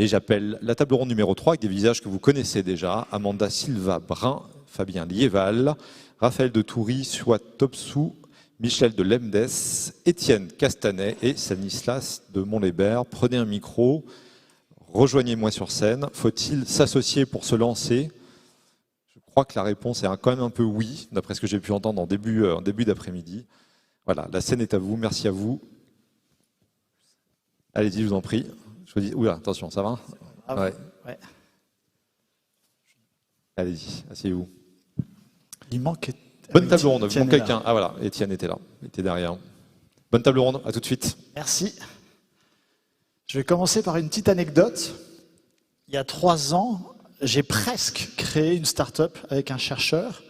Et j'appelle la table ronde numéro 3 avec des visages que vous connaissez déjà. Amanda Silva Brun, Fabien Liéval, Raphaël de Toury, Suat Topsou, Michel de Lemdes, Étienne Castanet et Stanislas de Montlébert. Prenez un micro, rejoignez-moi sur scène. Faut-il s'associer pour se lancer? Je crois que la réponse est quand même un peu oui, d'après ce que j'ai pu entendre en début d'après-midi. Voilà, la scène est à vous, merci à vous. Allez-y, je vous en prie. Oula, attention, ça va? Ouais. Allez-y, asseyez-vous. Il manque... Bonne table ronde, il manque quelqu'un. Ah voilà, Étienne était là, il était derrière. Bonne table ronde, à tout de suite. Merci. Je vais commencer par une petite anecdote. Il y a 3 ans, j'ai presque créé une start-up avec un chercheur.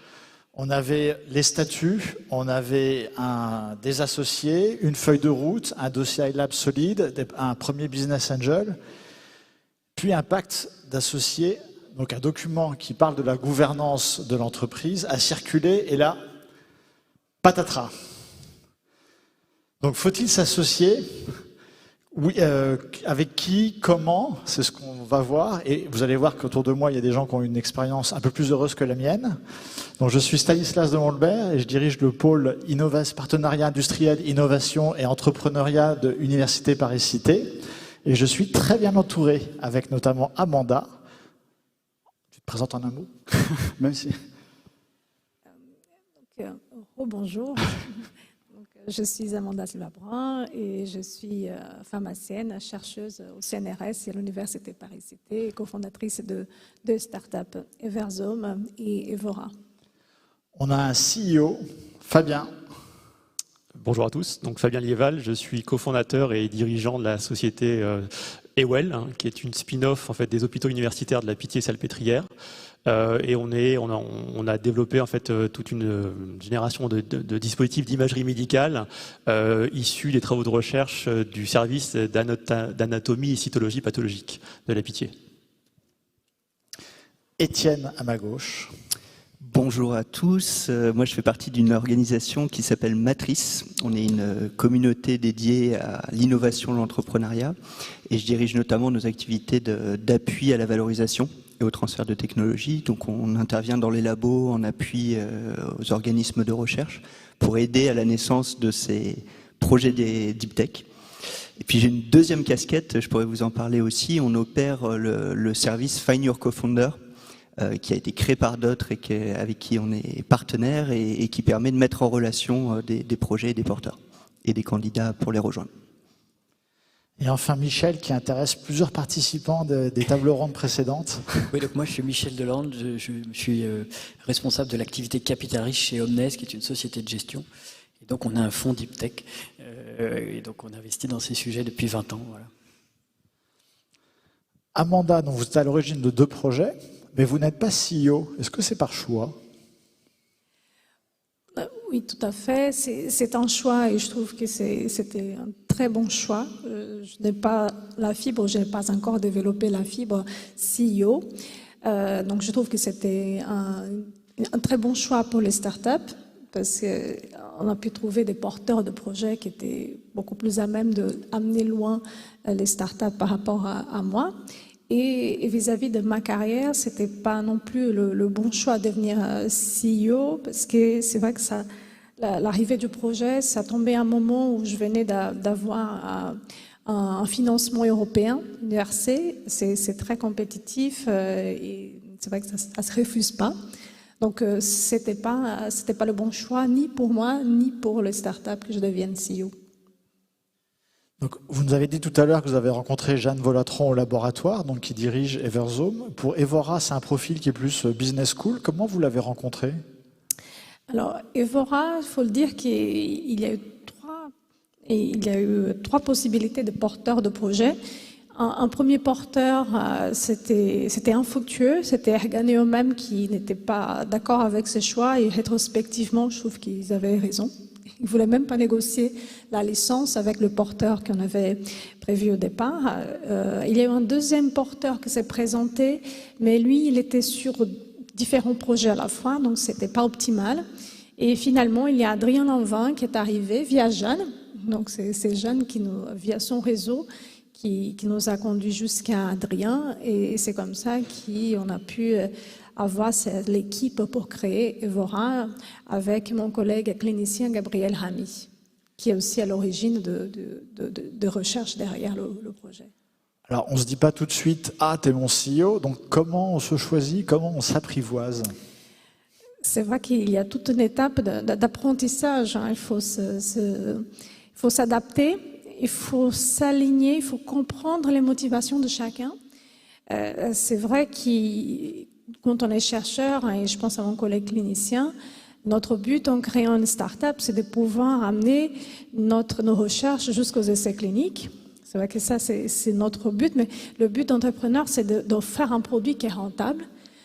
On avait les statuts, on avait des associés, une feuille de route, un dossier iLab solide, un premier business angel, puis un pacte d'associés, donc un document qui parle de la gouvernance de l'entreprise, a circulé et là, patatras. Donc faut-il s'associer? Oui, avec qui, comment, c'est ce qu'on va voir. Et vous allez voir qu'autour de moi, il y a des gens qui ont une expérience un peu plus heureuse que la mienne. Donc, je suis Stanislas de Montlébert et je dirige le pôle partenariat industriel, innovation et entrepreneuriat de l'Université Paris-Cité. Et je suis très bien entouré, avec notamment Amanda. Tu te présentes en un mot? Même si... Bonjour. Je suis Amanda Silva Brun et je suis pharmacienne, chercheuse au CNRS et à l'Université Paris-Cité, cofondatrice de 2 startups, Eversome et Evora. On a un CEO, Fabien. Bonjour à tous, donc Fabien Liéval, je suis cofondateur et dirigeant de la société Ewell, qui est une spin-off en fait, des hôpitaux universitaires de la Pitié-Salpêtrière. Et on a développé en fait toute une génération de dispositifs d'imagerie médicale issus des travaux de recherche du service d'anatomie et cytologie pathologique de la Pitié. Étienne à ma gauche. Bonjour à tous, moi je fais partie d'une organisation qui s'appelle Matrice. On est une communauté dédiée à l'innovation et l'entrepreneuriat et je dirige notamment nos activités d'appui à la valorisation et au transfert de technologies. Donc on intervient dans les labos en appui aux organismes de recherche pour aider à la naissance de ces projets des deep tech. Et puis j'ai une deuxième casquette, je pourrais vous en parler aussi. On opère le service Find Your Co-Founder qui a été créé par d'autres et avec qui on est partenaire et qui permet de mettre en relation des projets et des porteurs et des candidats pour les rejoindre. Et enfin Michel, qui intéresse plusieurs participants des tables rondes précédentes. Oui, donc moi je suis Michel Delande, je suis responsable de l'activité Capital Riche chez Omnes, qui est une société de gestion. Et donc on a un fonds Deep Tech, et donc on investit dans ces sujets depuis 20 ans. Voilà. Amanda, donc vous êtes à l'origine de 2 projets, mais vous n'êtes pas CEO. Est-ce que c'est par choix? Oui, tout à fait. C'est un choix et je trouve que c'était un très bon choix. Je n'ai pas la fibre, je n'ai pas encore développé la fibre CEO. Donc je trouve que c'était un très bon choix pour les startups parce qu'on a pu trouver des porteurs de projets qui étaient beaucoup plus à même d'amener loin les startups par rapport à moi. Et vis-à-vis de ma carrière, c'était pas non plus le bon choix de devenir CEO parce que c'est vrai que l'arrivée du projet, ça tombait à un moment où je venais d'avoir un financement européen, l'ERC. C'est très compétitif et c'est vrai que ça se refuse pas. Donc c'était pas le bon choix ni pour moi ni pour les startups que je devienne CEO. Donc, vous nous avez dit tout à l'heure que vous avez rencontré Jeanne Volatron au laboratoire, donc qui dirige Eversome. Pour Evora, c'est un profil qui est plus business school. Comment vous l'avez rencontré? Alors, Evora, il faut le dire qu'il y a eu 3 possibilités de porteurs de projets. Un premier porteur, c'était infructueux, c'était Erganeo même qui n'était pas d'accord avec ses choix et rétrospectivement, je trouve qu'ils avaient raison. Ils ne voulaient même pas négocier la licence avec le porteur qu'on avait prévu au départ. Il y a eu un deuxième porteur qui s'est présenté, mais lui, il était sur différents projets à la fois, donc ce n'était pas optimal. Et finalement, il y a Adrien Lanvin qui est arrivé via Jeanne. Donc c'est Jeanne qui via son réseau, qui nous a conduit jusqu'à Adrien. Et c'est comme ça qu'on a pu avoir l'équipe pour créer Evora avec mon collègue clinicien Gabriel Hamy, qui est aussi à l'origine de recherche derrière le projet. Alors, on ne se dit pas tout de suite « Ah, t'es mon CEO », donc comment on se choisit, comment on s'apprivoise? C'est vrai qu'il y a toute une étape d'apprentissage. Il faut s'adapter, il faut s'aligner, il faut comprendre les motivations de chacun. C'est vrai que quand on est chercheur, et je pense à mon collègue clinicien, notre but en créant une start-up, c'est de pouvoir amener nos recherches jusqu'aux essais cliniques. C'est vrai que ça, c'est notre but, mais le but d'entrepreneur, c'est de faire un produit qui est rentable.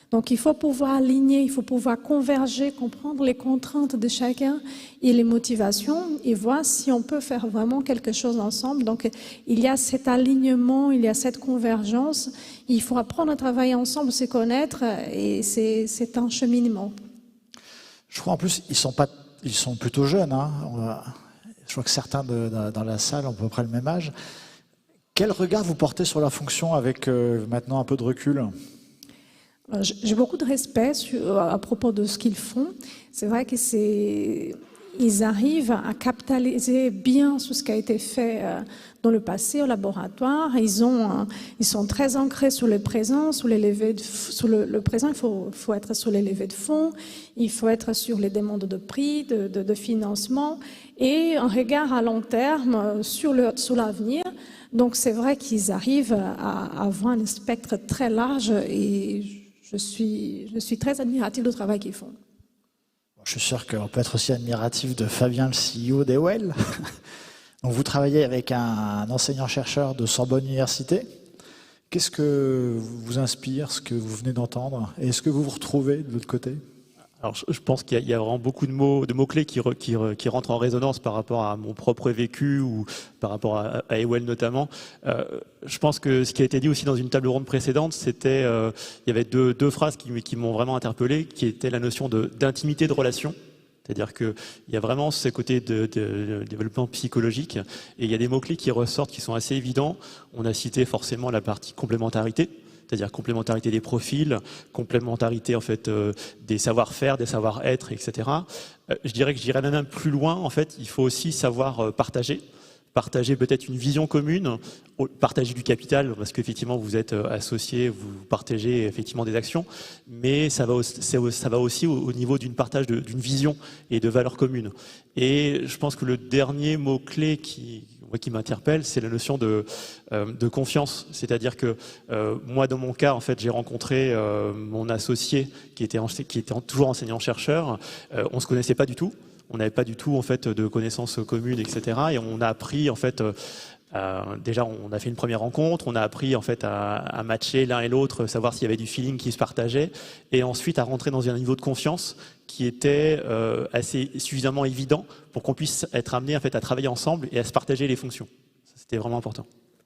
Donc, il faut pouvoir aligner, il faut pouvoir converger, comprendre les contraintes de chacun et les motivations et voir si on peut faire vraiment quelque chose ensemble. Donc, il y a cet alignement, il y a cette convergence. Il faut apprendre à travailler ensemble, se connaître et c'est un cheminement. Je crois en plus, ils sont plutôt jeunes. Hein. Je crois que certains dans la salle ont à peu près le même âge. Quel regard vous portez sur la fonction avec maintenant un peu de recul ? J'ai beaucoup de respect à propos de ce qu'ils font. C'est vrai qu'ils arrivent à capitaliser bien sur ce qui a été fait dans le passé au laboratoire. Ils sont très ancrés sur le présent, sur le présent. Il faut être sur les levées de fonds, il faut être sur les demandes de prix, de financement et un regard à long terme sur l'avenir. Donc c'est vrai qu'ils arrivent à avoir un spectre très large et je suis très admirative du travail qu'ils font. Je suis sûr qu'on peut être aussi admiratif de Fabien, le CEO d'Ewell. Donc vous travaillez avec un enseignant-chercheur de Sorbonne Université. Qu'est-ce que vous inspire, ce que vous venez d'entendre? Et est-ce que vous vous retrouvez de l'autre côté? Alors, je pense qu'il y a vraiment beaucoup de mots-clés qui rentrent en résonance par rapport à mon propre vécu ou par rapport à Ewell notamment. Je pense que ce qui a été dit aussi dans une table ronde précédente, c'était, il y avait deux phrases qui m'ont vraiment interpellé, qui était la notion d'intimité de relation. C'est-à-dire qu'il y a vraiment ce côté de développement psychologique et il y a des mots-clés qui ressortent qui sont assez évidents. On a cité forcément la partie complémentarité. C'est-à-dire complémentarité des profils, complémentarité en fait des savoir-faire, des savoir-être, etc. Je dirais que j'irais même plus loin. En fait, il faut aussi savoir partager peut-être une vision commune, partager du capital parce qu'effectivement vous êtes associés, vous partagez effectivement des actions, mais ça va aussi au niveau d'une partage d'une vision et de valeurs communes. Et je pense que le dernier mot clé qui m'interpelle, c'est la notion de confiance. C'est-à-dire que moi, dans mon cas, en fait, j'ai rencontré mon associé qui était toujours enseignant-chercheur. On se connaissait pas du tout. On n'avait pas du tout en fait de connaissances communes, etc. Et on a appris en fait. Déjà, on a fait une première rencontre, on a appris en fait à matcher l'un et l'autre, savoir s'il y avait du feeling qui se partageait, et ensuite à rentrer dans un niveau de confiance qui était assez suffisamment évident pour qu'on puisse être amené en fait à travailler ensemble et à se partager les fonctions. C'était vraiment important.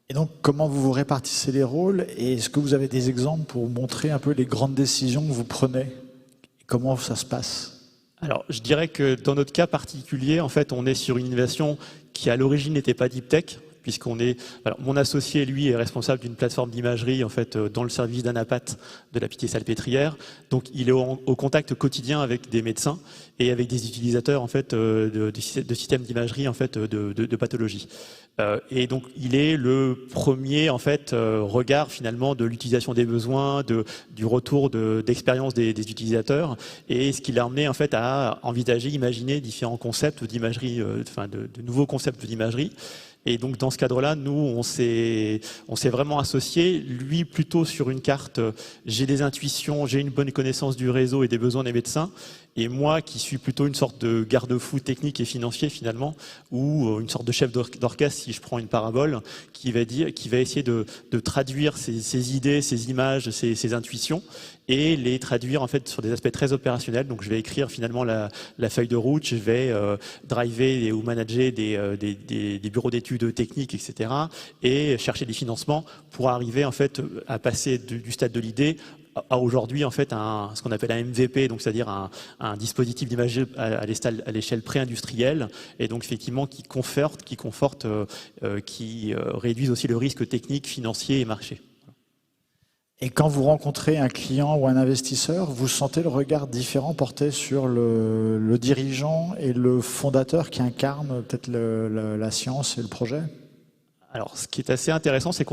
Et donc, comment vous répartissez les rôles? Et est-ce que vous avez des exemples pour montrer un peu les grandes décisions que vous prenez? Comment ça se passe? Alors, je dirais que dans notre cas particulier, en fait, on est sur une innovation qui à l'origine n'était pas deep tech. Puisqu'on est, alors mon associé lui est responsable d'une plateforme d'imagerie en fait dans le service d'Anapat de la Pitié-Salpêtrière, donc il est au contact quotidien avec des médecins et avec des utilisateurs en fait de systèmes d'imagerie en fait de pathologie. Et donc il est le premier en fait regard finalement de l'utilisation des besoins, du retour d'expérience des utilisateurs et ce qui l'a amené en fait à envisager, imaginer différents concepts d'imagerie, de nouveaux concepts d'imagerie. Et donc dans ce cadre-là, nous, on s'est vraiment associés, lui plutôt sur une carte, j'ai des intuitions, j'ai une bonne connaissance du réseau et des besoins des médecins, et moi qui suis plutôt une sorte de garde-fou technique et financier finalement, ou une sorte de chef d'orchestre, si je prends une parabole, qui va essayer de traduire ces idées, ces images, ces intuitions, et les traduire en fait sur des aspects très opérationnels. Donc je vais écrire finalement la feuille de route, je vais driver ou manager des bureaux d'études techniques, etc. et chercher des financements pour arriver en fait à passer du stade de l'idée a aujourd'hui en fait ce qu'on appelle un MVP, donc c'est-à-dire un dispositif d'imagerie à l'échelle pré-industrielle, et donc effectivement qui réduise aussi le risque technique, financier et marché. Et quand vous rencontrez un client ou un investisseur, vous sentez le regard différent porté sur le dirigeant et le fondateur qui incarne peut-être la science et le projet? Alors, ce qui est assez intéressant, c'est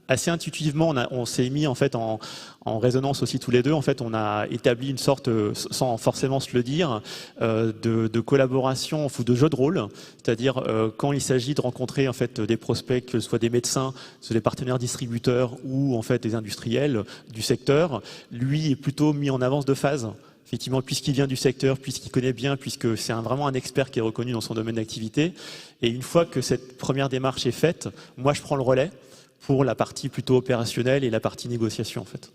assez intuitivement, on s'est mis en fait en résonance aussi tous les deux. En fait, on a établi une sorte, sans forcément se le dire, de collaboration ou de jeu de rôle. C'est-à-dire quand il s'agit de rencontrer en fait des prospects, que ce soit des médecins, que ce soit des partenaires distributeurs ou en fait des industriels du secteur, lui est plutôt mis en avance de phase. Effectivement, puisqu'il vient du secteur, puisqu'il connaît bien, puisque c'est vraiment un expert qui est reconnu dans son domaine d'activité. Et une fois que cette première démarche est faite, moi je prends le relais pour la partie plutôt opérationnelle et la partie négociation en fait.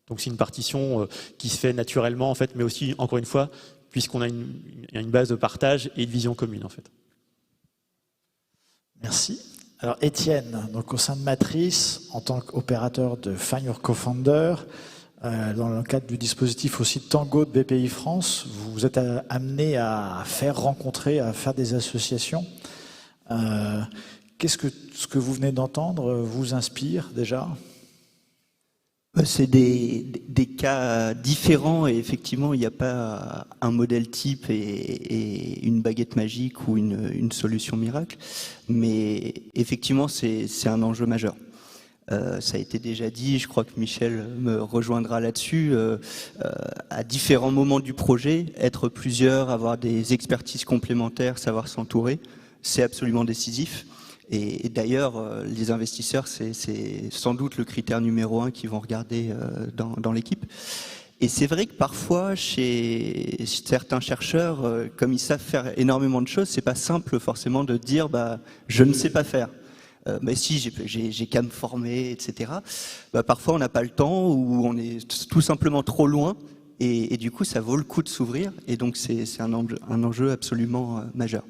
Donc c'est une partition qui se fait naturellement en fait, mais aussi encore une fois, puisqu'on a une base de partage et de vision commune en fait. Merci. Alors Étienne, donc au sein de Matrice, en tant qu'opérateur de Find Your Co-Founder, dans le cadre du dispositif aussi Tango de BPI France, vous êtes amené à faire rencontrer, à faire des associations. Qu'est-ce que ce que vous venez d'entendre vous inspire déjà? C'est des cas différents et effectivement il n'y a pas un modèle type et une baguette magique ou une solution miracle, mais effectivement c'est un enjeu majeur. Ça a été déjà dit, je crois que Michel me rejoindra là-dessus, à différents moments du projet, être plusieurs, avoir des expertises complémentaires, savoir s'entourer, c'est absolument décisif. Et d'ailleurs, les investisseurs, c'est sans doute le critère numéro 1 qu'ils vont regarder dans l'équipe. Et c'est vrai que parfois, chez certains chercheurs, comme ils savent faire énormément de choses, c'est pas simple forcément de dire je ne sais pas faire. Mais si, j'ai qu'à me former, etc. Parfois, on n'a pas le temps ou on est tout simplement trop loin. Et du coup, ça vaut le coup de s'ouvrir. Et donc, c'est un enjeu absolument majeur.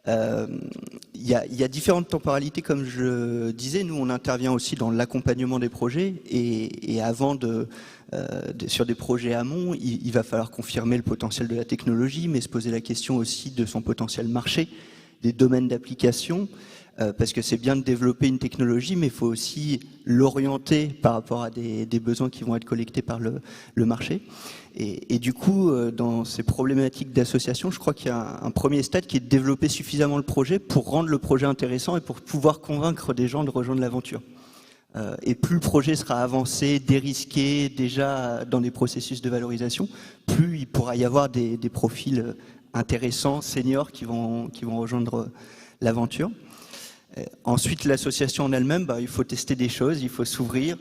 Il y a différentes temporalités, comme je disais. Nous, on intervient aussi dans l'accompagnement des projets. Et avant sur des projets amont, il va falloir confirmer le potentiel de la technologie, mais se poser la question aussi de son potentiel marché, des domaines d'application. Parce que c'est bien de développer une technologie, mais il faut aussi l'orienter par rapport à des besoins qui vont être collectés par le marché. Et du coup, dans ces problématiques d'association, je crois qu'il y a un premier stade qui est de développer suffisamment le projet pour rendre le projet intéressant et pour pouvoir convaincre des gens de rejoindre l'aventure. Et plus le projet sera avancé, dérisqué, déjà dans des processus de valorisation, plus il pourra y avoir des profils intéressants, seniors, qui vont rejoindre l'aventure. Ensuite, l'association en elle-même, il faut tester des choses, il faut s'ouvrir.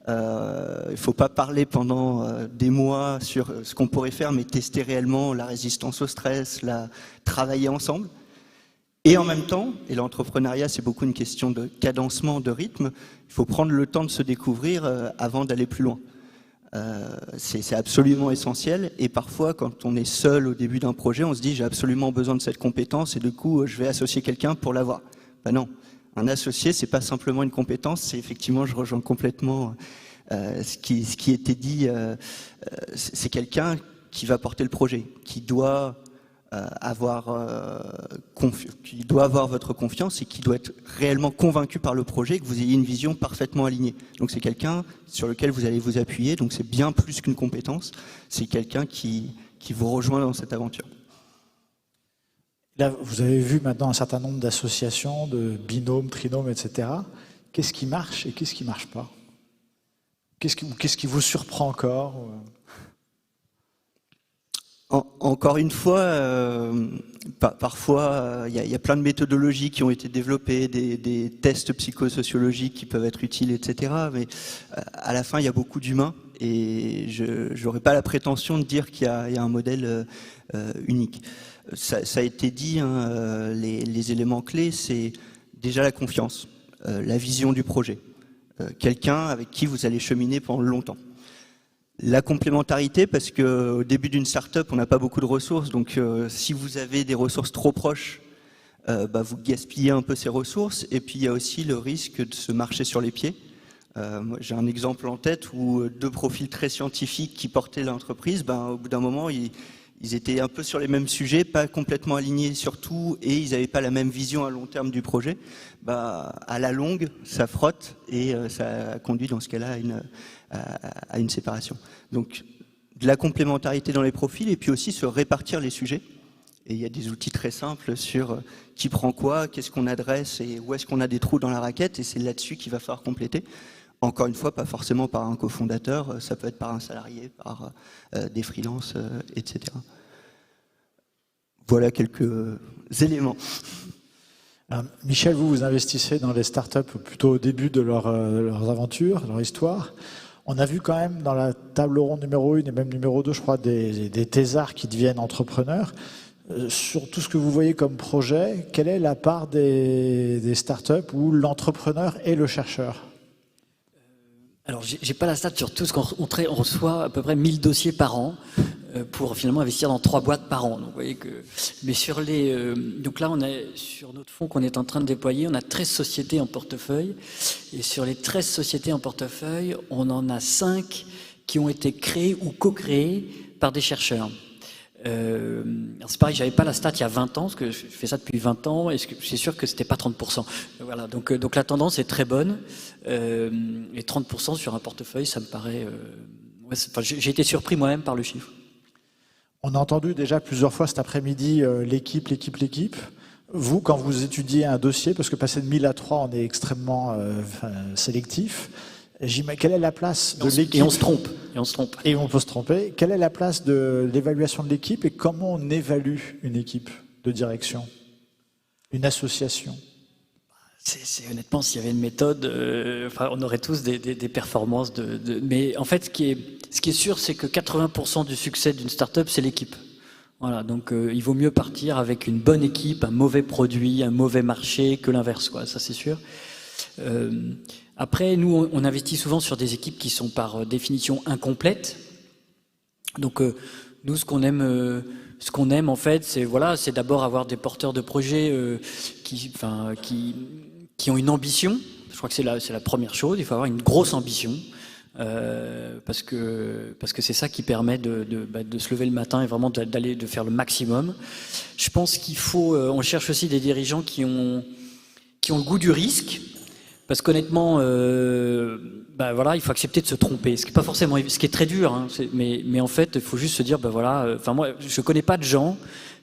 Il ne faut pas parler pendant des mois sur ce qu'on pourrait faire, mais tester réellement la résistance au stress, travailler ensemble. Et en même temps, et l'entrepreneuriat, c'est beaucoup une question de cadencement, de rythme, il faut prendre le temps de se découvrir avant d'aller plus loin. C'est absolument essentiel. Et parfois, quand on est seul au début d'un projet, on se dit j'ai absolument besoin de cette compétence et du coup, je vais associer quelqu'un pour l'avoir. Non, un associé, c'est pas simplement une compétence, c'est effectivement, je rejoins complètement ce qui était dit, c'est quelqu'un qui va porter le projet, qui doit avoir votre confiance et qui doit être réellement convaincu par le projet, que vous ayez une vision parfaitement alignée. Donc c'est quelqu'un sur lequel vous allez vous appuyer, donc c'est bien plus qu'une compétence, c'est quelqu'un qui vous rejoint dans cette aventure. Là, vous avez vu maintenant un certain nombre d'associations, de binômes, trinômes, etc. Qu'est-ce qui marche et qu'est-ce qui ne marche pas? Qu'est-ce qui vous surprend encore? Encore une fois, parfois, il y a plein de méthodologies qui ont été développées, des tests psychosociologiques qui peuvent être utiles, etc. Mais à la fin, il y a beaucoup d'humains et je n'aurais pas la prétention de dire qu'il y a un modèle unique. Ça a été dit, les éléments clés, c'est déjà la confiance, la vision du projet, quelqu'un avec qui vous allez cheminer pendant longtemps. La complémentarité, parce qu'au début d'une start-up, on n'a pas beaucoup de ressources, donc si vous avez des ressources trop proches, vous gaspillez un peu ces ressources, et puis il y a aussi le risque de se marcher sur les pieds. Moi, j'ai un exemple en tête où deux profils très scientifiques qui portaient l'entreprise, au bout d'un moment, ils étaient un peu sur les mêmes sujets, pas complètement alignés sur tout, et ils n'avaient pas la même vision à long terme du projet. À la longue, ça frotte et ça conduit dans ce cas-là à une séparation. Donc, de la complémentarité dans les profils et puis aussi se répartir les sujets. Et il y a des outils très simples sur qui prend quoi, qu'est-ce qu'on adresse et où est-ce qu'on a des trous dans la raquette, et c'est là-dessus qu'il va falloir compléter. Encore une fois, pas forcément par un cofondateur, ça peut être par un salarié, par des freelances, etc. Voilà quelques éléments. Alors, Michel, vous investissez dans les startups plutôt au début de leurs aventures, de leur histoire. On a vu quand même dans la table ronde numéro 1 et même numéro 2, je crois, des thésards qui deviennent entrepreneurs. Sur tout ce que vous voyez comme projet, quelle est la part des startups où l'entrepreneur est le chercheur ? Alors, j'ai pas la stat sur tout ce qu'on reçoit à peu près 1000 dossiers par an pour finalement investir dans 3 boîtes par an. Donc, vous voyez que, mais sur donc là, on est sur notre fonds qu'on est en train de déployer, on a 13 sociétés en portefeuille, et sur les 13 sociétés en portefeuille, on en a 5 qui ont été créées ou co-créées par des chercheurs. C'est pareil, j'avais pas la stat il y a 20 ans, parce que je fais ça depuis 20 ans, et c'est sûr que c'était pas 30%. Voilà, donc la tendance est très bonne, et 30% sur un portefeuille, ça me paraît... j'ai été surpris moi-même par le chiffre. On a entendu déjà plusieurs fois cet après-midi l'équipe. Vous, quand vous étudiez un dossier, parce que passer de 1000 à 3, on est extrêmement sélectif, quelle est la place de l'équipe ? Et on se trompe. Et on peut se tromper. Quelle est la place de l'évaluation de l'équipe et comment on évalue une équipe de direction, une association ? Honnêtement, s'il y avait une méthode, on aurait tous des performances. Mais en fait, ce qui est sûr, c'est que 80% du succès d'une start-up, c'est l'équipe. Voilà, donc il vaut mieux partir avec une bonne équipe, un mauvais produit, un mauvais marché que l'inverse, quoi. Ça, c'est sûr. Après, nous, on investit souvent sur des équipes qui sont par définition incomplètes. Donc, nous, ce qu'on aime en fait, c'est d'abord avoir des porteurs de projets qui ont une ambition. Je crois que c'est la première chose. Il faut avoir une grosse ambition parce que c'est ça qui permet de se lever le matin et vraiment de faire le maximum. Je pense on cherche aussi des dirigeants qui ont le goût du risque. Parce qu'honnêtement, il faut accepter de se tromper, ce qui est pas forcément, ce qui est très dur, hein, mais en fait, il faut juste se dire, moi, je connais pas de gens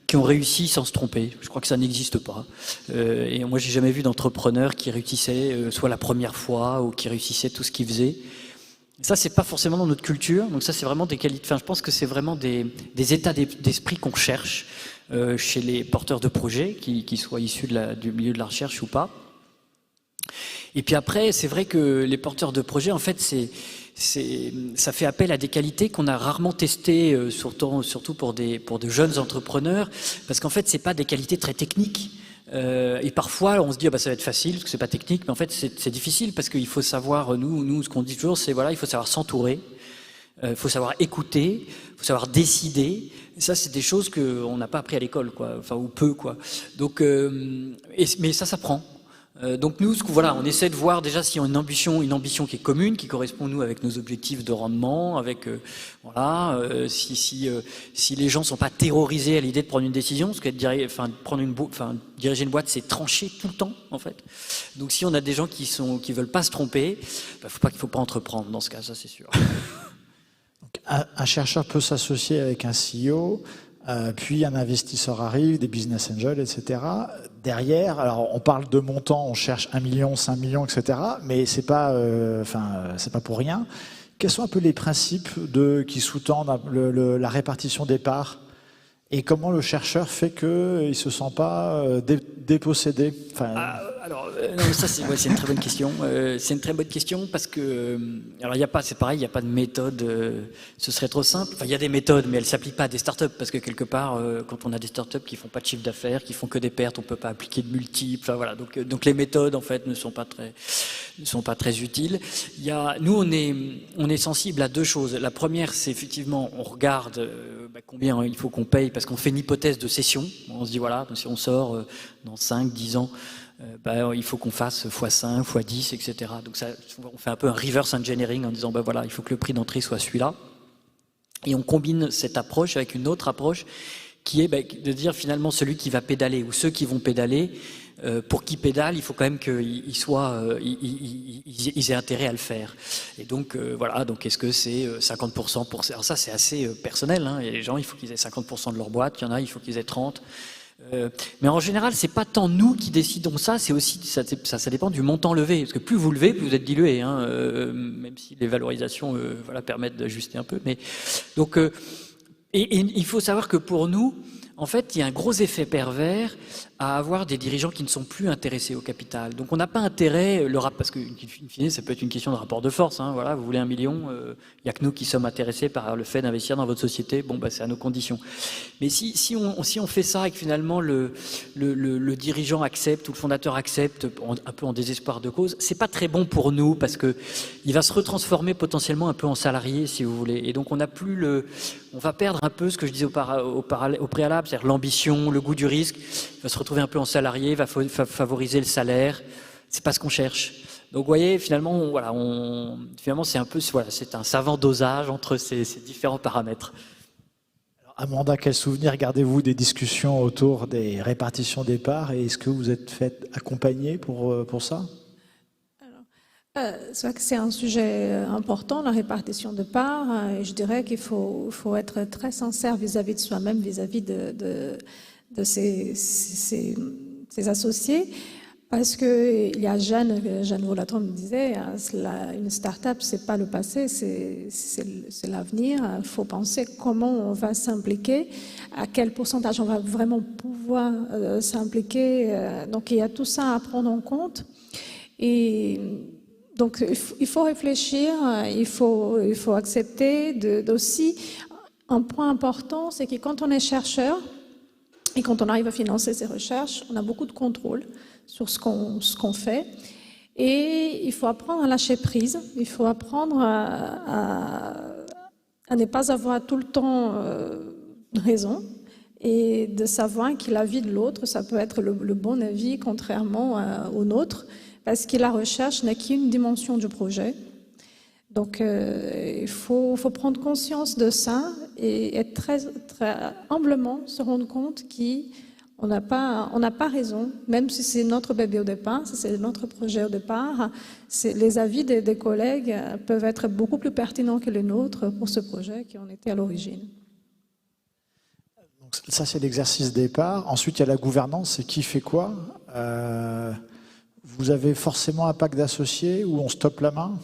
qui ont réussi sans se tromper. Je crois que ça n'existe pas. Et moi, j'ai jamais vu d'entrepreneur qui réussissait soit la première fois ou qui réussissait tout ce qu'il faisait. Ça, c'est pas forcément dans notre culture. Donc ça, c'est vraiment des qualités. Enfin, je pense que c'est vraiment des états d'esprit qu'on cherche chez les porteurs de projets, qui soient issus du milieu de la recherche ou pas. Et puis après, c'est vrai que les porteurs de projets, en fait, ça fait appel à des qualités qu'on a rarement testées, surtout pour de jeunes entrepreneurs, parce qu'en fait, c'est pas des qualités très techniques. Et parfois, on se dit, ça va être facile, parce que c'est pas technique, mais en fait, c'est difficile, parce qu'il faut savoir, nous, ce qu'on dit toujours, c'est, il faut savoir s'entourer, il faut savoir écouter, il faut savoir décider. Et ça, c'est des choses qu'on n'a pas appris à l'école, quoi, ou peu, quoi. Donc, mais ça s'apprend. Donc nous, on essaie de voir déjà s'il y a une ambition qui est commune, qui correspond nous avec nos objectifs de rendement, avec si les gens sont pas terrorisés à l'idée de prendre une décision, parce que diriger une boîte, c'est trancher tout le temps en fait. Donc si on a des gens qui veulent pas se tromper, il faut pas entreprendre dans ce cas, ça c'est sûr. Donc, un chercheur peut s'associer avec un CEO. Puis un investisseur arrive, des business angels, etc. Derrière, alors on parle de montants, on cherche 1 million, 5 millions, etc. Mais c'est pas pour rien. Quels sont un peu les principes qui sous-tendent la répartition des parts et comment le chercheur fait qu'il ne se sent pas dépossédé? Ça c'est une très bonne question. C'est une très bonne question parce que c'est pareil, il n'y a pas de méthode. Ce serait trop simple. Enfin, il y a des méthodes, mais elles ne s'appliquent pas à des startups parce que quelque part, quand on a des startups qui font pas de chiffre d'affaires, qui font que des pertes, on peut pas appliquer de multiples. Enfin, voilà. Donc les méthodes en fait ne sont pas très utiles. Nous on est sensible à deux choses. La première, c'est effectivement on regarde combien il faut qu'on paye parce qu'on fait une hypothèse de cession. On se dit si on sort dans 5-10 ans. il faut qu'on fasse x5, x10, etc. Donc ça, on fait un peu un reverse engineering en disant voilà, il faut que le prix d'entrée soit celui-là. Et on combine cette approche avec une autre approche qui est de dire finalement celui qui va pédaler ou ceux qui vont pédaler, pour qu'ils pédalent, il faut quand même qu'ils aient intérêt à le faire. Et donc voilà, donc est-ce que c'est 50% pour alors ça c'est assez personnel, hein. Et les gens, il faut qu'ils aient 50% de leur boîte, il y en a, il faut qu'ils aient 30. Mais en général, c'est pas tant nous qui décidons ça, c'est aussi ça dépend du montant levé, parce que plus vous levez, plus vous êtes dilué, hein, même si les valorisations permettent d'ajuster un peu. Mais donc et il faut savoir que pour nous, en fait, il y a un gros effet pervers à avoir des dirigeants qui ne sont plus intéressés au capital. Donc on n'a pas intérêt, parce qu'in fine, ça peut être une question de rapport de force. Hein, voilà, vous voulez 1 million, il n'y a que nous qui sommes intéressés par le fait d'investir dans votre société. Bon, c'est à nos conditions. Mais si on fait ça et que finalement le dirigeant accepte ou le fondateur accepte, un peu en désespoir de cause, c'est pas très bon pour nous parce que il va se retransformer potentiellement un peu en salarié, si vous voulez. Et donc on va perdre un peu ce que je disais au préalable, c'est-à-dire l'ambition, le goût du risque. Il va se retrouver un peu en salarié, il va favoriser le salaire. C'est pas ce qu'on cherche. Donc, vous voyez, finalement, c'est un peu, c'est un savant dosage entre ces différents paramètres. Alors, Amanda, quel souvenir gardez-vous des discussions autour des répartitions des parts et est-ce que vous êtes fait accompagner pour ça? C'est vrai que c'est un sujet important, la répartition de parts. Et je dirais qu'il faut être très sincère vis-à-vis de soi-même, vis-à-vis de ses associés. Parce qu'il y a Jeanne Volatron me disait, une start-up, c'est pas le passé, c'est l'avenir. Il faut penser comment on va s'impliquer, à quel pourcentage on va vraiment pouvoir s'impliquer. Donc il y a tout ça à prendre en compte. Et donc, il faut réfléchir, il faut accepter aussi. Un point important, c'est que quand on est chercheur et quand on arrive à financer ses recherches, on a beaucoup de contrôle sur ce qu'on fait. Et il faut apprendre à lâcher prise, il faut apprendre à ne pas avoir tout le temps raison et de savoir que l'avis de l'autre, ça peut être le bon avis contrairement au nôtre. Parce que la recherche n'est qu'une dimension du projet. Donc, il faut prendre conscience de ça et être très humblement se rendre compte qu'on n'a pas raison, même si c'est notre bébé au départ, si c'est notre projet au départ, les avis des collègues peuvent être beaucoup plus pertinents que les nôtres pour ce projet qui en était à l'origine. Donc, ça, c'est l'exercice départ. Ensuite, il y a la gouvernance, c'est qui fait quoi. Vous avez forcément un pacte d'associés où on se tape la main?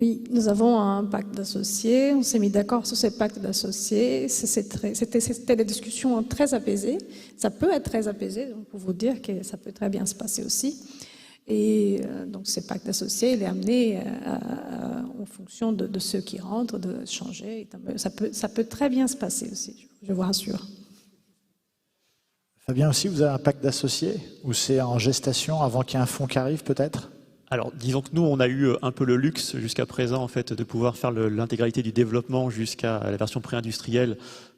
Oui, nous avons un pacte d'associés. On s'est mis d'accord sur ce pacte d'associés. C'était des discussions très apaisées. Ça peut être très apaisé, donc pour vous dire que ça peut très bien se passer aussi. Et donc, ce pacte d'associés, il est amené en fonction de ceux qui rentrent, de changer. Ça peut très bien se passer aussi, je vous rassure. Fabien aussi, vous avez un pacte d'associés ou c'est en gestation avant qu'il y ait un fonds qui arrive peut-être? Alors, disons que nous, on a eu un peu le luxe jusqu'à présent en fait, de pouvoir faire l'intégralité du développement jusqu'à la version pré-industrielle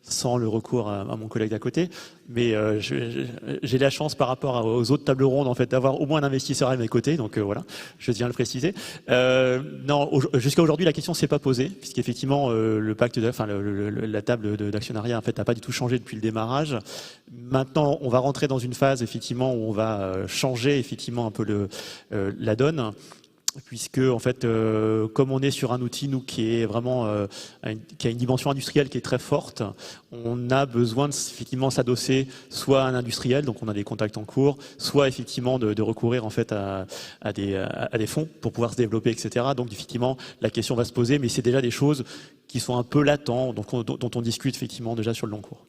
sans le recours à mon collègue d'à côté. Mais j'ai la chance par rapport aux autres tables rondes en fait, d'avoir au moins un investisseur à mes côtés. Donc voilà, je tiens à le préciser. Non, jusqu'à aujourd'hui, la question ne s'est pas posée, puisqu'effectivement, le pacte, la table d'actionnariat en fait, n'a pas du tout changé depuis le démarrage. Maintenant, on va rentrer dans une phase effectivement, où on va changer effectivement un peu la donne. Puisque en fait, comme on est sur un outil nous qui est vraiment qui a une dimension industrielle qui est très forte, on a besoin de effectivement s'adosser soit à un industriel, donc on a des contacts en cours, soit effectivement de recourir en fait à des fonds pour pouvoir se développer, etc. Donc effectivement, la question va se poser, mais c'est déjà des choses qui sont un peu latentes, dont on discute effectivement déjà sur le long cours.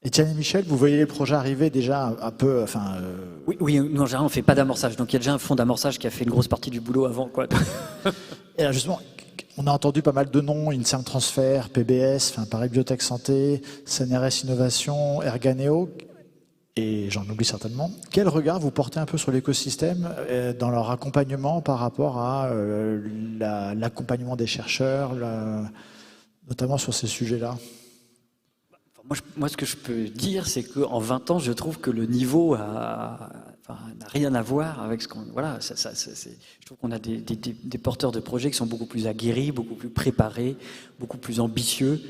Étienne et Michel, vous voyez les projets arriver déjà un peu... Oui, nous en général on ne fait pas d'amorçage, donc il y a déjà un fonds d'amorçage qui a fait une grosse partie du boulot avant. Quoi. Et alors justement, on a entendu pas mal de noms, Inserm Transfer, PBS, pareil Biotech Santé, CNRS Innovation, Erganeo, et j'en oublie certainement. Quel regard vous portez un peu sur l'écosystème dans leur accompagnement par rapport à l'accompagnement des chercheurs, notamment sur ces sujets-là? Moi, ce que je peux dire, c'est qu'en 20 ans, je trouve que le niveau n'a rien à voir avec ce qu'on... Voilà, je trouve qu'on a des porteurs de projets qui sont beaucoup plus aguerris, beaucoup plus préparés, beaucoup plus ambitieux.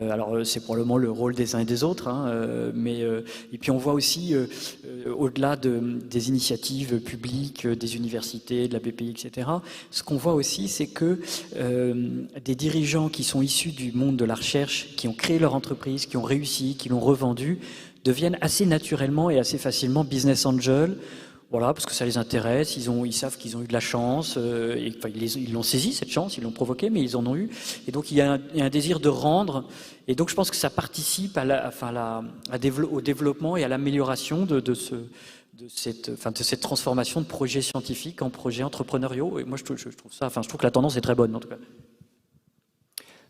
Alors c'est probablement le rôle des uns et des autres, hein, et puis on voit aussi, au-delà des initiatives publiques, des universités, de la BPI, etc., ce qu'on voit aussi, c'est que des dirigeants qui sont issus du monde de la recherche, qui ont créé leur entreprise, qui ont réussi, qui l'ont revendue, deviennent assez naturellement et assez facilement business angels. Voilà, parce que ça les intéresse, ils savent qu'ils ont eu de la chance, ils l'ont saisi cette chance, ils l'ont provoquée, mais ils en ont eu. Et donc il y a un désir de rendre, et donc je pense que ça participe au développement et à l'amélioration de cette transformation de projets scientifiques en projets entrepreneuriaux. Et moi je trouve que la tendance est très bonne en tout cas.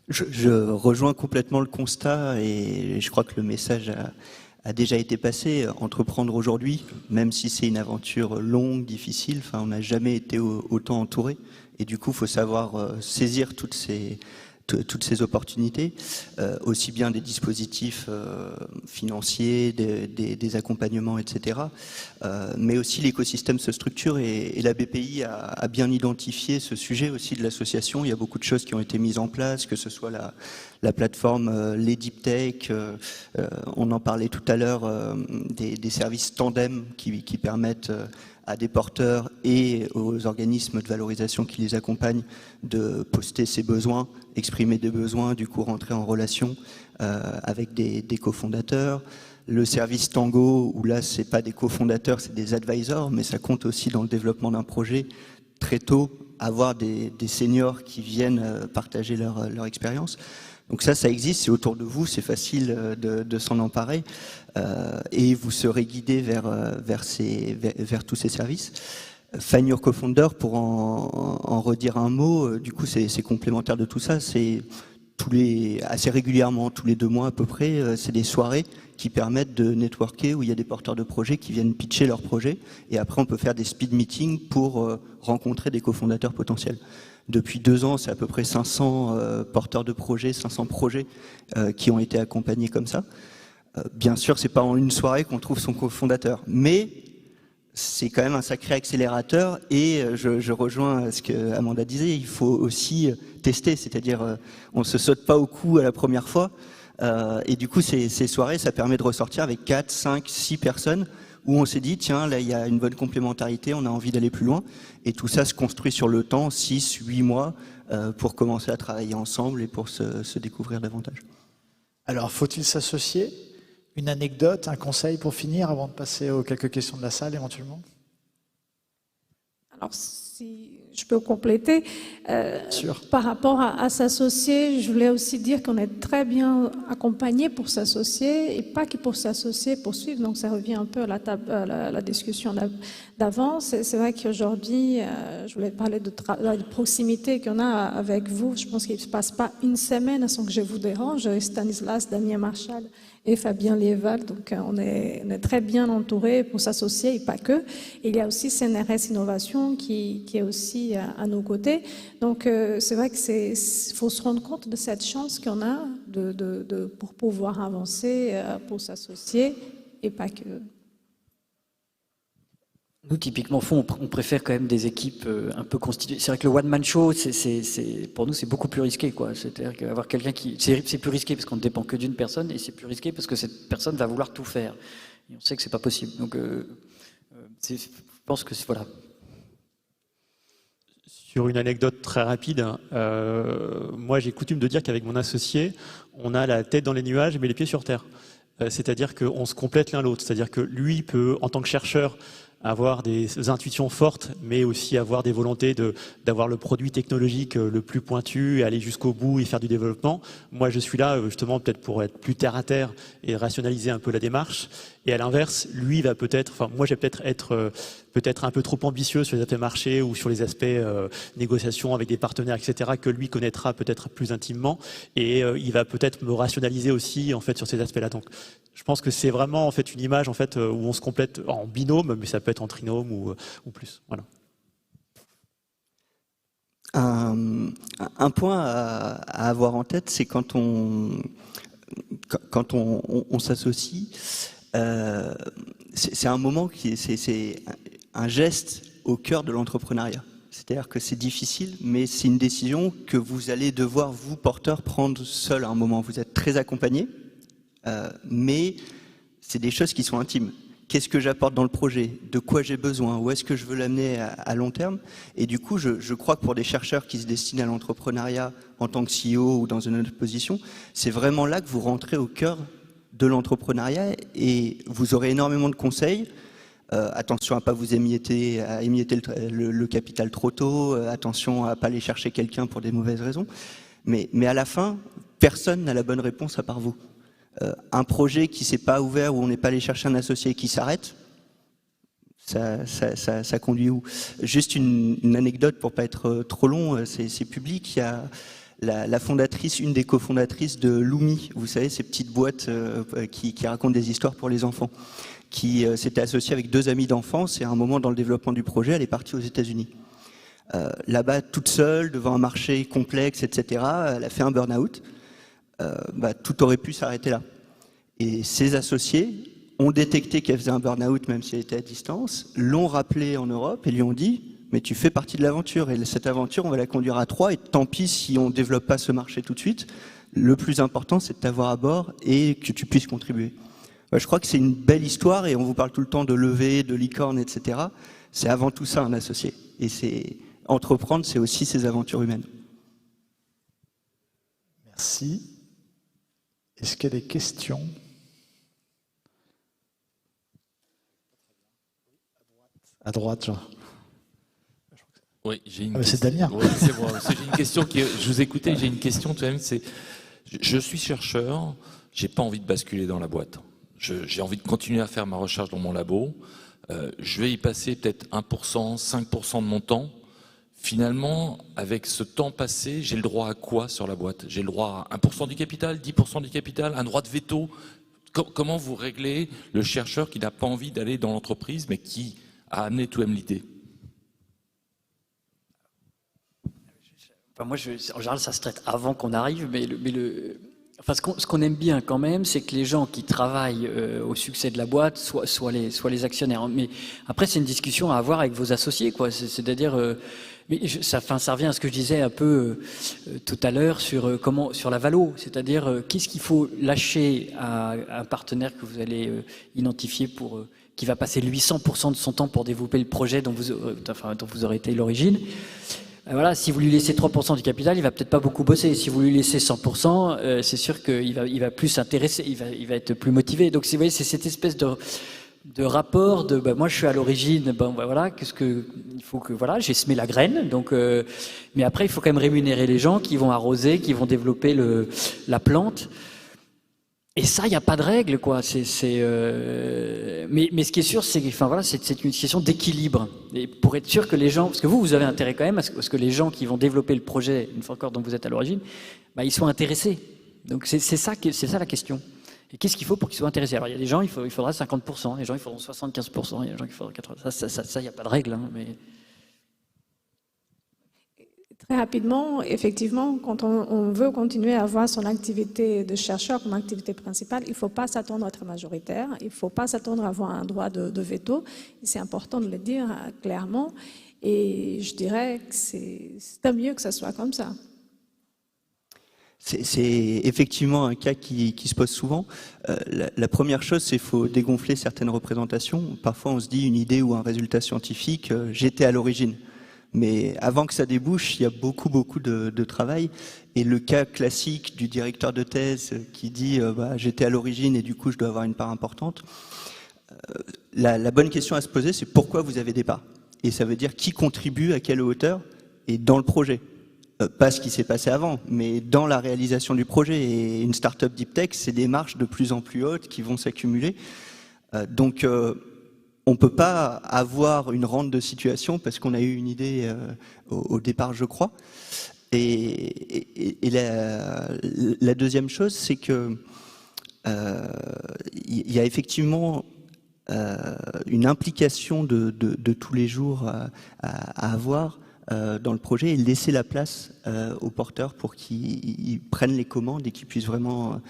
Je rejoins complètement le constat et je crois que le message a déjà été passé. Entreprendre aujourd'hui, même si c'est une aventure longue, difficile, on n'a jamais été autant entouré. Et du coup, il faut savoir saisir toutes ces opportunités, aussi bien des dispositifs financiers, des accompagnements, etc. Mais aussi l'écosystème se structure et la BPI a bien identifié ce sujet aussi de l'association. Il y a beaucoup de choses qui ont été mises en place, que ce soit la plateforme les Deep Tech, on en parlait tout à l'heure, des services tandem qui permettent à des porteurs et aux organismes de valorisation qui les accompagnent de poster ses besoins, exprimer des besoins, du coup rentrer en relation avec des cofondateurs. Le service Tango, où là c'est pas des cofondateurs, c'est des advisors, mais ça compte aussi dans le développement d'un projet. Très tôt, avoir des seniors qui viennent partager leur expérience. Donc ça existe, c'est autour de vous, c'est facile de s'en emparer et vous serez guidé vers tous ces services. Find Your Co-Founder, pour en redire un mot, du coup c'est complémentaire de tout ça, c'est assez régulièrement, tous les 2 mois à peu près, c'est des soirées qui permettent de networker où il y a des porteurs de projets qui viennent pitcher leurs projets et après on peut faire des speed meetings pour rencontrer des cofondateurs potentiels. Depuis 2 ans, c'est à peu près 500 porteurs de projets, 500 projets qui ont été accompagnés comme ça. Bien sûr, c'est pas en une soirée qu'on trouve son cofondateur, mais c'est quand même un sacré accélérateur et je rejoins ce que Amanda disait, il faut aussi tester, c'est-à-dire on se saute pas au cou à la première fois et du coup ces soirées, ça permet de ressortir avec 4, 5, 6 personnes où on s'est dit, tiens, là, il y a une bonne complémentarité, on a envie d'aller plus loin. Et tout ça se construit sur le temps, 6, 8 mois, pour commencer à travailler ensemble et pour se découvrir davantage. Alors, faut-il s'associer? Une anecdote, un conseil pour finir, avant de passer aux quelques questions de la salle, éventuellement? Alors, si je peux compléter, par rapport à s'associer, je voulais aussi dire qu'on est très bien accompagné pour s'associer et pas que pour s'associer, pour suivre. Donc ça revient un peu à la discussion d'avant. C'est vrai qu'aujourd'hui, je voulais parler de proximité qu'on a avec vous. Je pense qu'il ne se passe pas une semaine sans que je vous dérange. Stanislas, Damien Marchal et Fabien Lieval. Donc on est très bien entourés pour s'associer et pas que. Il y a aussi CNRS Innovation qui est aussi à nos côtés. Donc c'est vrai qu'il faut se rendre compte de cette chance qu'on a pour pouvoir avancer, pour s'associer et pas que. Nous, typiquement, on préfère quand même des équipes un peu constituées. C'est vrai que le one-man show, pour nous, c'est beaucoup plus risqué, quoi. C'est-à-dire qu'avoir quelqu'un c'est plus risqué parce qu'on ne dépend que d'une personne, et c'est plus risqué parce que cette personne va vouloir tout faire. Et on sait que c'est pas possible. Donc, je pense que voilà. Sur une anecdote très rapide, moi j'ai coutume de dire qu'avec mon associé, on a la tête dans les nuages mais les pieds sur terre. C'est-à-dire qu'on se complète l'un l'autre. C'est-à-dire que lui peut, en tant que chercheur, avoir des intuitions fortes, mais aussi avoir des volontés d'avoir le produit technologique le plus pointu, et aller jusqu'au bout et faire du développement. Moi, je suis là justement peut-être pour être plus terre à terre et rationaliser un peu la démarche. Et à l'inverse, lui va moi, je vais peut-être être un peu trop ambitieux sur les aspects marché ou sur les aspects négociation avec des partenaires, etc., que lui connaîtra peut-être plus intimement. Et il va peut-être me rationaliser aussi en fait sur ces aspects-là. Donc, je pense que c'est vraiment en fait une image en fait où on se complète en binôme, mais ça peut être en trinôme ou plus. Voilà. Un point à avoir en tête, c'est quand quand on s'associe, c'est un moment c'est un geste au cœur de l'entrepreneuriat. C'est-à-dire que c'est difficile, mais c'est une décision que vous allez devoir, vous, porteurs, prendre seul à un moment. Vous êtes très accompagnés, mais c'est des choses qui sont intimes. Qu'est-ce que j'apporte dans le projet? De quoi j'ai besoin? Où est-ce que je veux l'amener à long terme? Et du coup, je crois que pour des chercheurs qui se destinent à l'entrepreneuriat en tant que CEO ou dans une autre position, c'est vraiment là que vous rentrez au cœur de l'entrepreneuriat et vous aurez énormément de conseils. Attention à ne pas vous émietter le capital trop tôt, attention à ne pas aller chercher quelqu'un pour des mauvaises raisons. Mais à la fin, personne n'a la bonne réponse à part vous. Un projet qui ne s'est pas ouvert, où on n'est pas allé chercher un associé qui s'arrête, ça conduit où? Juste une anecdote pour ne pas être trop long, c'est public, il y a la fondatrice, une des cofondatrices de Lumi, vous savez, ces petites boîtes qui racontent des histoires pour les enfants, qui s'était associée avec 2 amis d'enfance et à un moment dans le développement du projet, elle est partie aux États-Unis. Là-bas, toute seule, devant un marché complexe, etc., elle a fait un burn-out. Tout aurait pu s'arrêter là. Et ses associés ont détecté qu'elle faisait un burn-out, même si elle était à distance, l'ont rappelé en Europe et lui ont dit « mais tu fais partie de l'aventure, et cette aventure, on va la conduire à 3, et tant pis si on ne développe pas ce marché tout de suite, le plus important, c'est de t'avoir à bord et que tu puisses contribuer. » Je crois que c'est une belle histoire, et on vous parle tout le temps de levée, de licorne, etc. C'est avant tout ça un associé. Et entreprendre, c'est aussi ces aventures humaines. Merci. Est-ce qu'il y a des questions? À droite, genre. Oui, j'ai une. C'est Damien. Oui, c'est moi. J'ai une question je vous écoutais. J'ai une question tout de même. Je suis chercheur. J'ai pas envie de basculer dans la boîte. J'ai envie de continuer à faire ma recherche dans mon labo. Je vais y passer peut-être 1%, 5% de mon temps. Finalement, avec ce temps passé, j'ai le droit à quoi sur la boîte? J'ai le droit à 1% du capital, 10% du capital, un droit de veto? Comment vous réglez le chercheur qui n'a pas envie d'aller dans l'entreprise, mais qui a amené tout de même l'idée? Enfin, moi, en général, ça se traite avant qu'on arrive, enfin, ce qu'on aime bien quand même, c'est que les gens qui travaillent au succès de la boîte soient les actionnaires. Mais après, c'est une discussion à avoir avec vos associés, quoi. C'est-à-dire, ça revient à ce que je disais un peu tout à l'heure sur la valo. C'est-à-dire, qu'est-ce qu'il faut lâcher à un partenaire que vous allez identifier qui va passer lui 100% de son temps pour développer le projet dont vous aurez été l'origine. Voilà, si vous lui laissez 3% du capital, il va peut-être pas beaucoup bosser. Si vous lui laissez 100%, c'est sûr qu'il va plus s'intéresser, il va être plus motivé. Donc, vous voyez, c'est cette espèce de rapport de, moi, je suis à l'origine, voilà, il faut que, voilà, j'ai semé la graine. Donc, mais après, il faut quand même rémunérer les gens qui vont arroser, qui vont développer la plante. Et ça, il n'y a pas de règle, quoi. Mais ce qui est sûr, c'est une question d'équilibre. Et pour être sûr que les gens, parce que vous avez intérêt quand même à ce que les gens qui vont développer le projet, une fois encore dont vous êtes à l'origine, ils soient intéressés. Donc c'est ça la question. Et qu'est-ce qu'il faut pour qu'ils soient intéressés? Alors il y a des gens, il faudra 50%, les gens il faudront 75%, il y a des gens il faudra 80%. Ça, il n'y a pas de règle, hein, mais. Très rapidement, effectivement, quand on veut continuer à avoir son activité de chercheur comme activité principale, il ne faut pas s'attendre à être majoritaire, il ne faut pas s'attendre à avoir un droit de veto. C'est important de le dire clairement. Et je dirais que c'est mieux que ça soit comme ça. C'est effectivement un cas qui se pose souvent. La première chose, c'est qu'il faut dégonfler certaines représentations. Parfois, on se dit une idée ou un résultat scientifique, j'étais à l'origine. Mais avant que ça débouche, il y a beaucoup de travail. Et le cas classique du directeur de thèse qui dit j'étais à l'origine et du coup je dois avoir une part importante. La bonne question à se poser, c'est pourquoi vous avez des parts? Et ça veut dire qui contribue à quelle hauteur et dans le projet. Pas ce qui s'est passé avant, mais dans la réalisation du projet. Et une start-up deep tech, c'est des marches de plus en plus hautes qui vont s'accumuler. Donc on ne peut pas avoir une rente de situation parce qu'on a eu une idée au départ, je crois. Et la deuxième chose, c'est que il y a effectivement une implication de tous les jours à avoir dans le projet et laisser la place aux porteurs pour qu'ils prennent les commandes et qu'ils puissent vraiment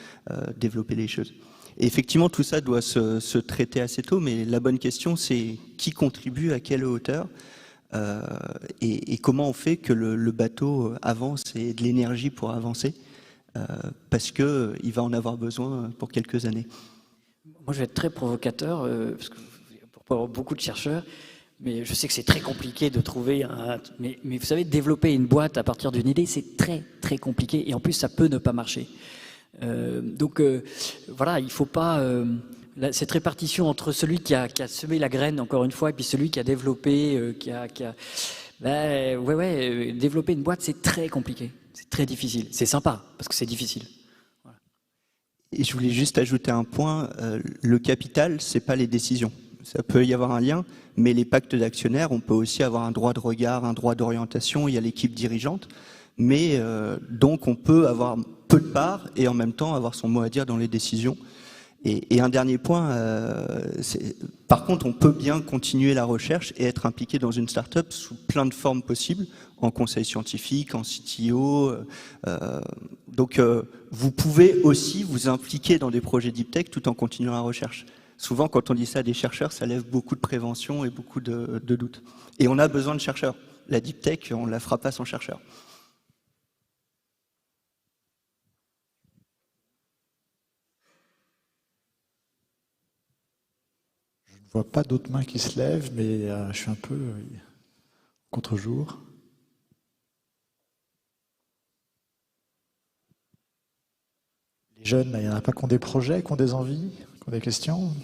développer les choses. Et effectivement, tout ça doit se traiter assez tôt, mais la bonne question, c'est qui contribue à quelle hauteur et comment on fait que le bateau avance et de l'énergie pour avancer, parce qu'il va en avoir besoin pour quelques années. Moi, je vais être très provocateur, parce que pour pas avoir beaucoup de chercheurs, mais je sais que c'est très compliqué de trouver mais vous savez, développer une boîte à partir d'une idée, c'est très, très compliqué. Et en plus, ça peut ne pas marcher. Donc, voilà, il ne faut pas... cette répartition entre celui qui a semé la graine, encore une fois, et puis celui qui a développé, développer une boîte, c'est très compliqué. C'est très difficile. C'est sympa, parce que c'est difficile. Voilà. Et je voulais juste ajouter un point. Le capital, c'est pas les décisions. Ça peut y avoir un lien, mais les pactes d'actionnaires, on peut aussi avoir un droit de regard, un droit d'orientation, il y a l'équipe dirigeante, mais donc on peut avoir peu de parts et en même temps avoir son mot à dire dans les décisions. Et un dernier point, par contre, on peut bien continuer la recherche et être impliqué dans une start-up sous plein de formes possibles, en conseil scientifique, en CTO. Donc, vous pouvez aussi vous impliquer dans des projets deep tech tout en continuant la recherche. Souvent, quand on dit ça à des chercheurs, ça lève beaucoup de prévention et beaucoup de doutes. Et on a besoin de chercheurs. La deep tech, on ne la fera pas sans chercheurs. Je ne vois pas d'autres mains qui se lèvent, mais je suis un peu contre-jour. Les jeunes, il n'y en a pas qui ont des projets, qui ont des envies, qui ont des questions?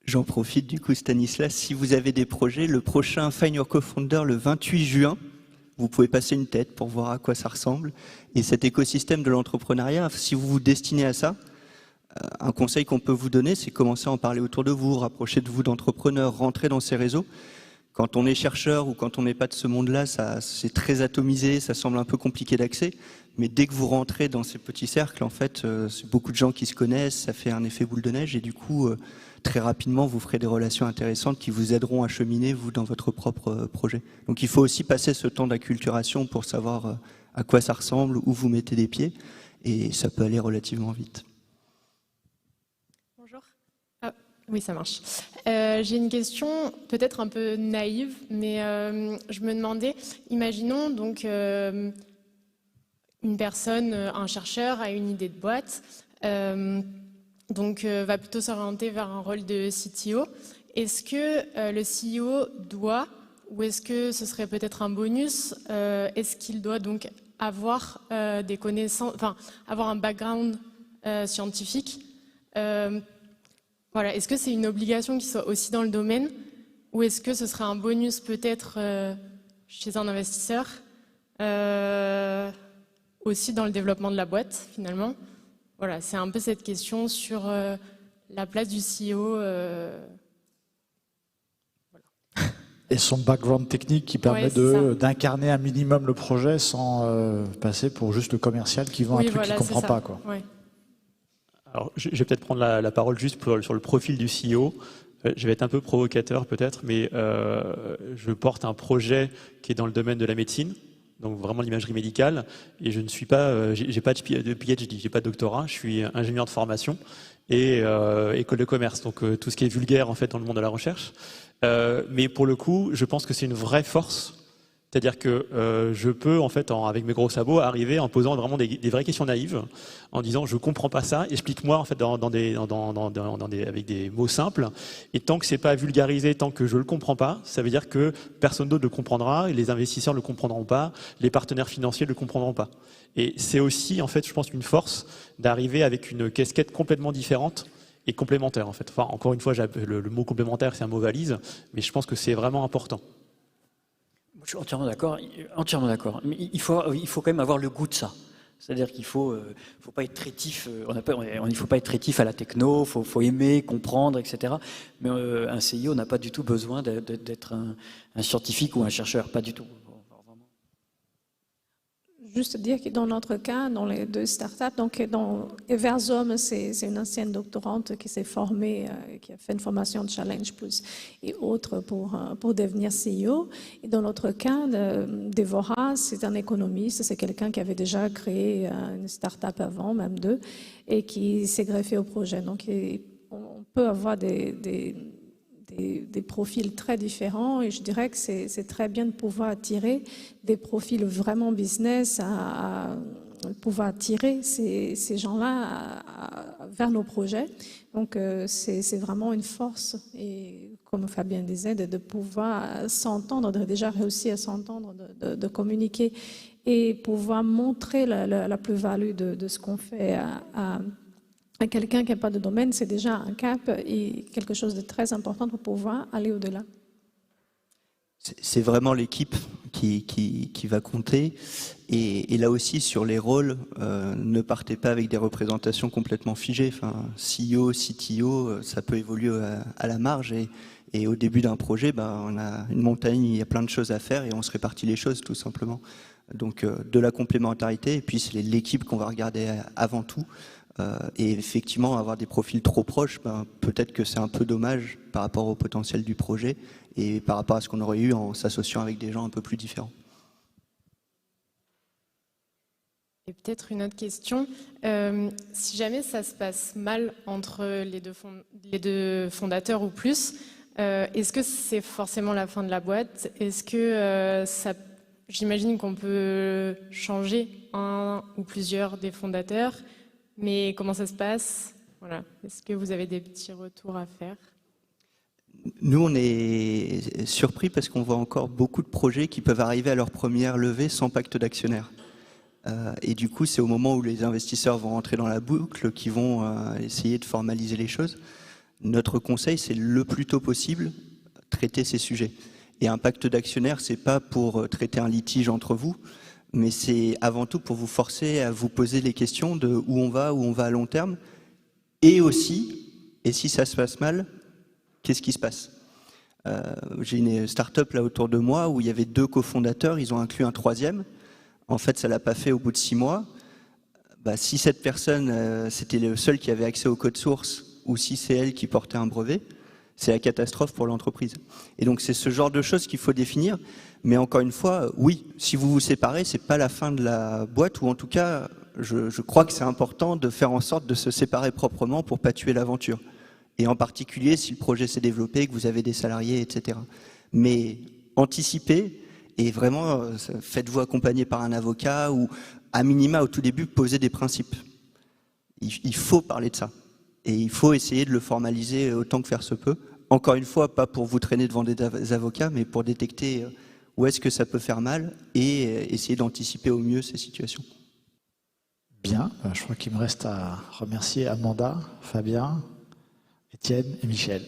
J'en profite du coup, Stanislas, si vous avez des projets, le prochain Find Your Co-Founder le 28 juin, vous pouvez passer une tête pour voir à quoi ça ressemble. Et cet écosystème de l'entrepreneuriat, si vous vous destinez à ça, un conseil qu'on peut vous donner, c'est commencer à en parler autour de vous, rapprocher de vous d'entrepreneurs, rentrer dans ces réseaux. Quand on est chercheur ou quand on n'est pas de ce monde-là, c'est très atomisé, ça semble un peu compliqué d'accès. Mais dès que vous rentrez dans ces petits cercles, en fait, c'est beaucoup de gens qui se connaissent, ça fait un effet boule de neige et du coup, très rapidement, vous ferez des relations intéressantes qui vous aideront à cheminer, vous, dans votre propre projet. Donc il faut aussi passer ce temps d'acculturation pour savoir à quoi ça ressemble, où vous mettez des pieds, et ça peut aller relativement vite. Bonjour. Ah, oui, ça marche. J'ai une question peut-être un peu naïve, mais je me demandais, imaginons donc une personne, un chercheur a une idée de boîte, donc va plutôt s'orienter vers un rôle de CTO. Est-ce que le CEO doit, ou est-ce que ce serait peut-être un bonus, est-ce qu'il doit donc avoir des connaissances, enfin avoir un background scientifique? Voilà, est-ce que c'est une obligation qui soit aussi dans le domaine, ou est-ce que ce serait un bonus peut-être chez un investisseur, aussi dans le développement de la boîte finalement? Voilà, c'est un peu cette question sur la place du CEO. Voilà. Et son background technique qui permet d'incarner un minimum le projet sans passer pour juste le commercial qui vend un truc qu'il ne comprend pas, quoi. Ouais. Alors, je vais peut-être prendre la parole juste sur le profil du CEO. Je vais être un peu provocateur peut-être, mais je porte un projet qui est dans le domaine de la médecine, donc vraiment l'imagerie médicale, et je ne suis pas, j'ai pas de PhD, j'ai pas de doctorat, je suis ingénieur de formation et école de commerce, donc tout ce qui est vulgaire en fait dans le monde de la recherche. Mais pour le coup, je pense que c'est une vraie force. C'est-à-dire que je peux, en fait, avec mes gros sabots, arriver en posant vraiment des vraies questions naïves, en disant je comprends pas ça, explique-moi en fait avec des mots simples. Et tant que c'est pas vulgarisé, tant que je le comprends pas, ça veut dire que personne d'autre le comprendra, et les investisseurs le comprendront pas, les partenaires financiers le comprendront pas. Et c'est aussi, en fait, je pense, une force d'arriver avec une casquette complètement différente et complémentaire, en fait. Enfin, encore une fois, le mot complémentaire, c'est un mot valise, mais je pense que c'est vraiment important. Je suis entièrement d'accord. Mais il faut quand même avoir le goût de ça. C'est-à-dire qu'il faut pas être trétif. Il faut pas être trétif à la techno. Faut aimer, comprendre, etc. Mais un CIO n'a pas du tout besoin d'être un scientifique ou un chercheur, pas du tout. juste dire que dans notre cas, dans les deux startups, donc dans Eversome, c'est une ancienne doctorante qui s'est formée, qui a fait une formation de Challenge Plus et autres pour devenir CEO. Et dans notre cas, Devora, c'est un économiste, c'est quelqu'un qui avait déjà créé une startup avant, même deux, et qui s'est greffé au projet. Donc on peut avoir des profils très différents et je dirais que c'est très bien de pouvoir attirer des profils vraiment business, à pouvoir attirer ces gens-là vers nos projets. Donc c'est vraiment une force et comme Fabien disait, de pouvoir s'entendre, de déjà réussir à s'entendre, de communiquer et pouvoir montrer la plus-value de ce qu'on fait à quelqu'un qui n'a pas de domaine, c'est déjà un cap et quelque chose de très important pour pouvoir aller au-delà. C'est vraiment l'équipe qui va compter. Et là aussi, sur les rôles, ne partez pas avec des représentations complètement figées. Enfin, CEO, CTO, ça peut évoluer à la marge. Et au début d'un projet, on a une montagne, il y a plein de choses à faire et on se répartit les choses, tout simplement. Donc, de la complémentarité. Et puis, c'est l'équipe qu'on va regarder avant tout. Et effectivement, avoir des profils trop proches, peut-être que c'est un peu dommage par rapport au potentiel du projet et par rapport à ce qu'on aurait eu en s'associant avec des gens un peu plus différents. Et peut-être une autre question. Si jamais ça se passe mal entre les deux fondateurs ou plus, est-ce que c'est forcément la fin de la boîte? Est-ce que j'imagine qu'on peut changer un ou plusieurs des fondateurs? Mais comment ça se passe? Voilà. Est-ce que vous avez des petits retours à faire? Nous, on est surpris parce qu'on voit encore beaucoup de projets qui peuvent arriver à leur première levée sans pacte d'actionnaires. Et du coup, c'est au moment où les investisseurs vont rentrer dans la boucle qu'ils vont essayer de formaliser les choses. Notre conseil, c'est le plus tôt possible traiter ces sujets. Et un pacte d'actionnaires, c'est pas pour traiter un litige entre vous, mais c'est avant tout pour vous forcer à vous poser les questions de où on va à long terme, et aussi, et si ça se passe mal, qu'est-ce qui se passe? J'ai une start-up là autour de moi où il y avait 2 cofondateurs, ils ont inclus un 3e. En fait, ça l'a pas fait au bout de 6 mois. Si cette personne, c'était le seul qui avait accès au code source, ou si c'est elle qui portait un brevet, c'est la catastrophe pour l'entreprise. Et donc c'est ce genre de choses qu'il faut définir. Mais encore une fois, oui, si vous vous séparez, c'est pas la fin de la boîte, ou en tout cas, je crois que c'est important de faire en sorte de se séparer proprement pour pas tuer l'aventure. Et en particulier si le projet s'est développé, que vous avez des salariés, etc. Mais anticipez et vraiment faites-vous accompagner par un avocat ou à minima au tout début poser des principes. Il faut parler de ça. Et il faut essayer de le formaliser autant que faire se peut. Encore une fois, pas pour vous traîner devant des avocats, mais pour détecter où est-ce que ça peut faire mal et essayer d'anticiper au mieux ces situations. Bien, je crois qu'il me reste à remercier Amanda, Fabien, Étienne et Michel.